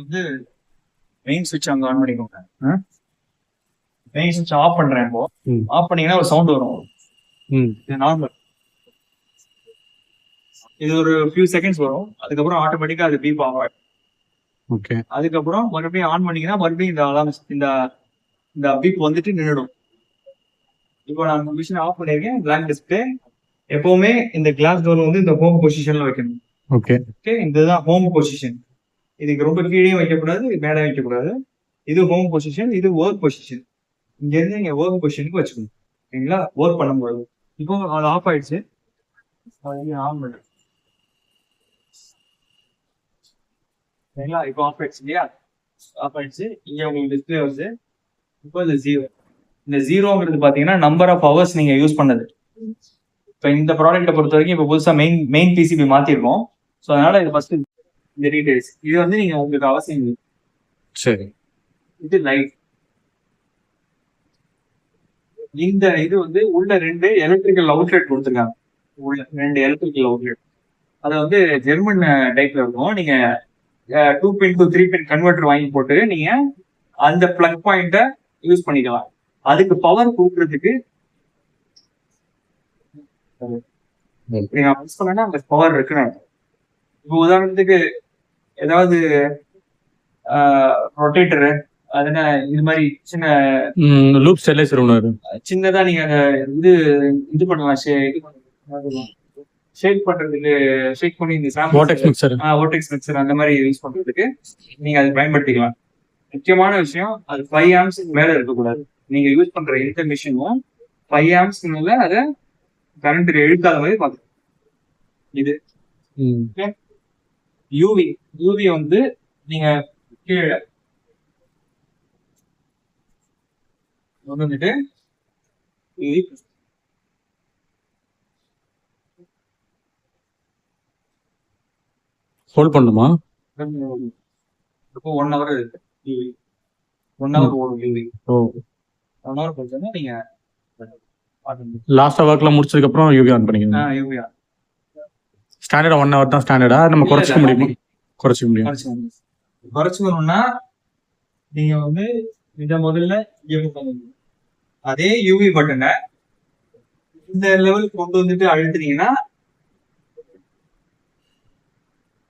வந்து மெயின் சுவிட்ச் அங்க ஆன் பண்ணிக்கோங்க. மெயின் சுவிட்ச் ஆஃப் பண்றேன். இப்போ ஆஃப் பண்ணீங்கன்னா ஒரு சவுண்ட் வரும். இது நார்மல். இது ஒரு ஃபியூ செகண்ட்ஸ் வரும். அதுக்கப்புறம் ஆட்டோமேட்டிக்கா அது பீப் ஆஃப் ஆகும். ஓகே. அதுக்கப்புறம் மறுபடியும் ஆன் பண்ணீங்கன்னா மறுபடியும் இந்த அலார்ம் இந்த பீப் வந்துட்டு நின்றுடும். இப்போ நான் மிஷின் ஆஃப் பண்ணிருக்கேன். Blank display. எப்பவுமே இந்த கிளாஸ் டோர் வந்து இந்த ஹோம் பொசிஷன்ல வைக்கணும். ஓகே. ஓகே, இதுதான் ஹோம் பொசிஷன். இதுக்கு ரொம்ப கீழே வைக்கக்கூடாது, மேலே வைக்கக்கூடாது. இது ஹோம் பொசிஷன், இது ஒர்க் பொசிஷன். இங்க இருந்து நீங்க ஒர்க் பொசிஷனுக்கு வச்சுக்கணும். ஓகேங்களா? ஒர்க் பண்ணும்போது இப்போ அது ஆஃப் ஆயிடுச்சு. ஆன் பண்ணு. சரிங்களா? இப்போ ஆஃப் ஆயிடுச்சு இல்லையா? ஆஃப் ஆயிடுச்சு. இங்க உங்களுக்கு டிஸ்பிளே வருது. இப்போ இந்த ஜீரோ. இந்த ஜீரோங்கிறது பாத்தீங்கன்னா நம்பர் ஆஃப் ஹவர்ஸ் நீங்க யூஸ் பண்ணது. இப்போ இந்த ப்ராடக்ட்டை பொறுத்த வரைக்கும் இப்போ புதுசா மெயின் பிசிபி மாத்திருக்கோம். ஸோ அதனால இது ஃபர்ஸ்ட் இந்த டீடைல்ஸ். இது வந்து நீங்க உங்களுக்கு அவசியம் இல்லை. சரி. இது லைட். இந்த இது வந்து உள்ள 2 எலக்ட்ரிக்கல் அவுட்லெட் கொடுத்துருக்காங்க. உள்ள 2 எலக்ட்ரிக்கல் அவுட்லெட். அது வந்து ஜெர்மன் டைப்ல இருக்கும். நீங்க 2 பின் to 3 பின் கன்வெர்டர் வாங்கி போட்டு நீங்க அந்த பிளக் பாயிண்ட யூஸ் பண்ணிக்கலாம். அதுக்கு பவர் கொடுக்கறதுக்கு நீங்க யூஸ் பண்ணா அந்த பவர் இருக்குன்னு. இப்போ உதாரணத்துக்கு ஏதாவது ரொட்டேட்டரு அதுனா இது மாதிரி சின்ன லூப் ஸ்டெரிலைசர் ஒன்று சின்னதா நீங்க இது பண்ணலாம். ஷேக் பண்றதுக்கு ஷேக் பண்ணி இந்த வோர்டெக்ஸ் மிக்சர் அந்த மாதிரி யூஸ் பண்றதுக்கு நீங்க அதை பயன்படுத்திக்கலாம். முக்கியமான விஷயம் அது 5 ஆம்ஸ் மேல இருக்கக்கூடாது. நீங்க யூஸ் பண்ற எந்த மிஷினும் 5 ஆம்ஸ் மேல அதை கரண்ட் இழுக்காத மாதிரி பார்க்கணும். இது யூவி வந்து நீங்க கீழே வந்துட்டு ஹோல்ட் பண்ணுமா? இப்போ 1 hour இருக்கு. 1 hour ஓடும் யூவி. 1 hour போச்சுன்னா நீங்க லாஸ்ட் ஒர்க்ல முடிச்சதுக்கு அப்புறம் யூவி ஆன் பண்ணிக்கணும். யூவி ஸ்டாண்டர்டா 1 hour தான் ஸ்டாண்டர்டா? நம்ம குறைச்சிக்க முடியுமா? குறைச்சிக்க முடியும். குறைச்சிக்கணும்னா நீங்க வந்து இதை முதல்ல அதே யூவி பட்டனை இந்த லெவலுக்கு கொண்டு வந்துட்டு அழுத்துனீங்கன்னா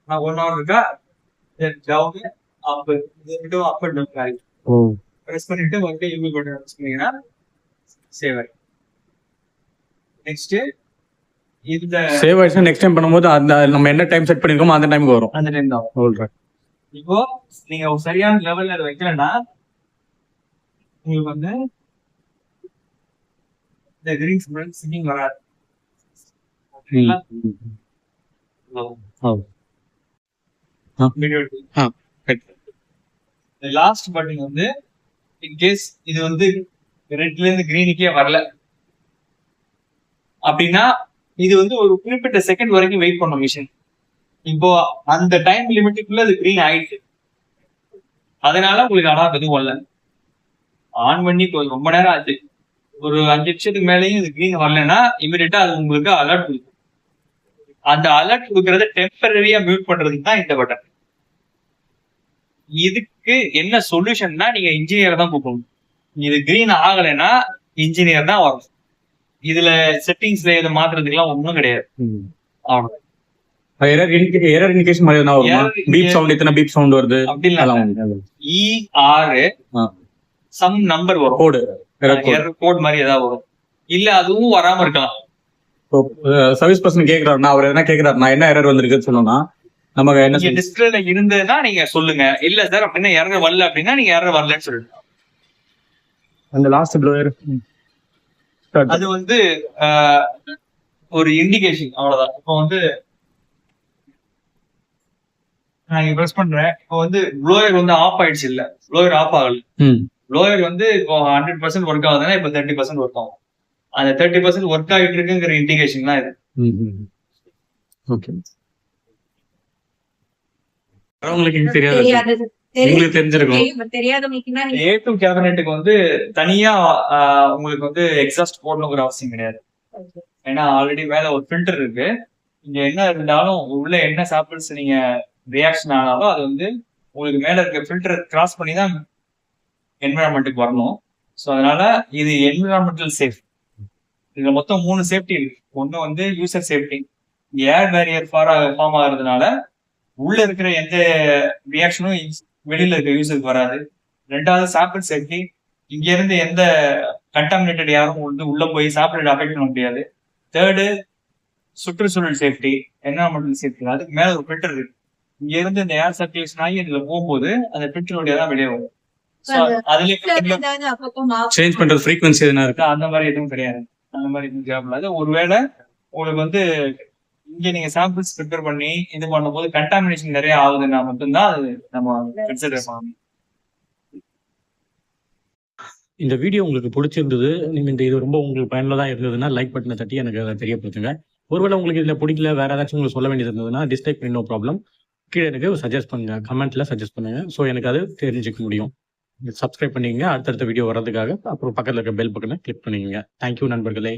1 hour இருக்கா down up up and down press பண்ணிட்டு மறுபடியும் யூவி பட்டன் பிரஸ் பண்ணீங்கன்னா சேவ் ஆயிடும். நெக்ஸ்ட் இந்த சேவ் ஆயிடுச்சு. நெக்ஸ்ட் டைம் பண்ணும்போது அந்த நம்ம என்ன டைம் செட் பண்ணிருக்கோமோ அந்த டைமுக்கு வரும். அந்த டைம் தான் வரும். இப்போ நீங்க சரியான லெவல்ல அதை வைக்கலன்னா உங்களுக்கு வந்து இந்த கிரீன் சிங்கிங் வராது. லாஸ்ட் பட்டன் வந்து இன்கேஸ் இது வந்து ரெட்ல இருந்து கிரீனுக்கே வரல அப்படின்னா இது வந்து ஒரு குறிப்பிட்ட செகண்ட் வரைக்கும் வெயிட் பண்ணும் மிஷின். இப்போ அந்த டைம் லிமிட்டுக்குள்ள அது கிரீன் ஆயிடுச்சு. அதனால உங்களுக்கு அலார்ம் எதுவும் வரல. ஆன் பண்ணி ரொம்ப நேரம் ஆச்சு, ஒரு 5 நிமிஷத்துக்கு மேலேயும் இது கிரீன் வரலன்னா இமிடியேட்டா அது உங்களுக்கு அலர்ட் கொடுக்கும். அந்த அலர்ட் கொடுக்கறத டெம்பரரியா மியூட் பண்றதுக்கு தான் இந்த பட்டன். இதுக்கு என்ன சொல்யூஷன்னா நீங்க இன்ஜினியர் தான் கூப்பிடணும். இது கிரீன் ஆகலைன்னா இன்ஜினியர் தான் வரும். இதுல செட்டிங்ஸ்ல இதை மாத்துறதுக்குலாம் ஒன்றும் கிடையாது. அவ்வளவு எரர் இண்டிகேஷன் மாதிரி எதுனா வருமா? பீப் சவுண்ட் இத்தனை பீப் சவுண்ட் வருது அப்படி இல்ல. ER சம் நம்பர் வரும், கோட் எரர் கோட் மாதிரி ஏதாவது வரும். இல்ல அதுவும் வராம இருக்கலாம். சர்வீஸ் பர்சன் கேக்குறாருன்னா அவர் என்ன கேக்குறாரு, நான் என்ன எரர் வந்திருக்குன்னு சொன்னோம்னா நமக்கு என்ன டிஸ்பிளேல இருந்ததுன்னா நீங்க சொல்லுங்க. இல்ல சார் அப்படின்னா எரர் வரல அப்படின்னா நீங்க எரர் வரலன்னு சொல்லுங்க. அந்த லாஸ்ட் ப்ளோயர் அது வந்து ஒரு இண்டிகேஷன், அவ்வளவுதான். இப்போ வந்து நான் பிரஸ் பண்றேன். இப்போ வந்து ப்ளோயர் வந்து ஆஃப் ஆயிடுச்சு. இல்ல ப்ளோயர் ஆஃப் ஆகல. ப்ளோயர் வந்து இப்போ 100% ஒர்க் ஆகுதுன்னா இப்போ 30% ஒர்க் ஆகும். அந்த 30% ஒர்க் ஆகிட்டு இருக்குங்கிற இண்டிகேஷன் தான் இது. ஓகே. உங்களுக்கு தெரியாது, உங்களுக்கு தெரிஞ்சிருக்கும். A2 கேபினெட்டுக்கு வந்து தனியா உங்களுக்கு வந்து எக்ஸாஸ்ட் போடணுங்கிற அவசியம் கிடையாது. ஏன்னா ஆல்ரெடி மேல ஒரு ஃபில்டர் இருக்கு. இங்க என்ன இருந்தாலும் உள்ள என்ன சாம்பிள்ஸ் நீங்க ரியாக்ஷன் ஆனாலும் அது வந்து உங்களுக்கு மேல இருக்க ஃபில்டர் கிராஸ் பண்ணி தான் என்விரான்மெண்ட்டுக்கு வரணும். ஸோ அதனால இது என்விரான்மெண்டல் சேஃப். இதுல மொத்தம் 3 சேஃப்டி இருக்கு. ஒண்ணு வந்து யூசர் சேஃப்டி. ஏர் பேரியர் ஃபார்ம் ஆகுறதுனால உள்ள இருக்கிற எந்த ரியாக்ஷனும் வெளியில இருக்க யூசருக்கு வராது. 2வது சாப்பிள் சேஃப்டி. இங்க இருந்து எந்த கண்டாமினேட்டட் யாரும் வந்து உள்ள போய் சாப்பிட அஃபெக்ட் பண்ண முடியாது. 3 சுற்றுச்சூழல் சேஃப்டி, என்விரான்மெண்டல் சேஃப்டி. அதுக்கு மேல ஒரு ஃபில்டர் இருக்கு. இங்க இருந்து இந்த ஏர் சர்க்குலேஷன் ஆகி இதுல போகும்போது அந்த ஃபில்டர் வழியா தான் வெளியே வரும். So, அதுலயே சேஞ்ச் பண்றது ஃப்ரீக்வன்சி எதுனா இருக்கு? அந்த மாதிரி எதுவும் கிடையாது. அந்த மாதிரி எதுவும் தேவைப்படாது. ஒருவேளை உங்களுக்கு வந்து இங்க நீங்க சாம்பிள்ஸ் ப்ரிப்பேர் பண்ணி இது பண்ணும்போது கண்டாமினேஷன் நிறைய ஆகுதுன்னா மட்டும்தான் அது நம்ம கன்சிடர் பண்ணணும். இந்த வீடியோ உங்களுக்கு பிடிச்சிருந்தது, நீங்க இந்த இது ரொம்ப உங்களுக்கு பயனுள்ளதா இருந்ததுன்னா லைக் பட்டனை தட்டி எனக்கு அதை தெரியப்படுத்துங்க. ஒருவேளை உங்களுக்கு இதுல பிடிக்கல, வேற ஏதாச்சும் உங்களுக்கு சொல்ல வேண்டியது இருந்ததுன்னா டிஸ்லைக் பண்ணி நோ ப்ராப்ளம், கீழே எனக்கு சஜஸ்ட் பண்ணுங்க, கமெண்ட்ல சஜஸ்ட் பண்ணுங்க. ஸோ எனக்கு அது தெரிஞ்சுக்க முடியும். சப்ஸ்கிரைப் பண்ணிக்கங்க அடுத்தடுத்த வீடியோ வர்றதுக்காக. அப்புறம் பக்கத்தில் இருக்க பெல் பட்டனை கிளிக் பண்ணிக்கங்க. தேங்க்யூ நண்பர்களே.